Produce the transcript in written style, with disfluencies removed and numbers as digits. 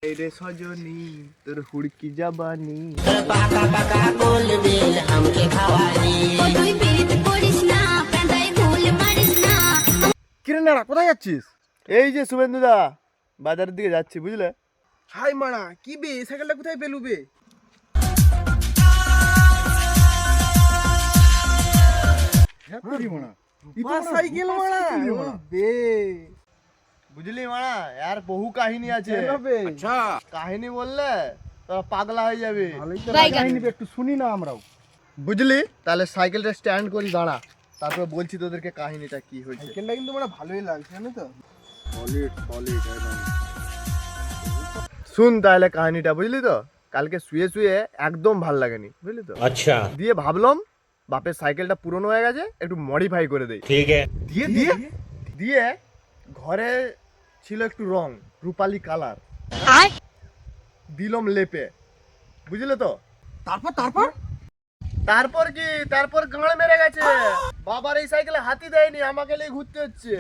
রে সজনী তোর হুড়কি জাবানি পাকা পাকা বলবি আমাকে খাওয়ানি তুই পিরিত করিস না প্যান্টাই ভুল মারিস না। কিরে নাড়া কোথায় যাচ্ছিস? এই যে শুভেন্দুদা বাজারের দিকে যাচ্ছি বুঝলে। হাই মারা কি বে এই সাইকেলটা কোথায় পেলুবে? সাইকেল মারা বে বুঝলি মারা আর বহু কাহিনী আছে। আচ্ছা কাহিনী বললে তোরা পাগলা হয়ে যাবে। কাহিনী একটু শুনি না আমরাও। বুঝলি তাহলে সাইকেলটা স্ট্যান্ড করি দাঁড়া, তারপর বলছি তোদেরকে কাহিনীটা কি হয়েছে। সাইকেলটা কিন্তু মানে ভালোই লাগছে জানো তো। শুন তাহলে কাহিনীটা বুঝলি তো। কালকে শুয়ে শুয়ে একদম ভাল লাগেনি বুঝলি তো। अच्छा দিয়ে ভাবলাম বাপের সাইকেলটা পুরনো হয়ে গেছে একটু মডিফাই করে দেই। ठीक है দিয়ে দিয়ে দিয়ে ঘরে ছিল একটু রং রূপালি কালার, দিলম লেপে বুঝলে তো। তারপর তারপর তারপর কি তারপর গাঁড় মেরে গেছে। বাবার এই সাইকেলে হাতি দেয়নি, আমাকে নিয়ে ঘুরতে হচ্ছে।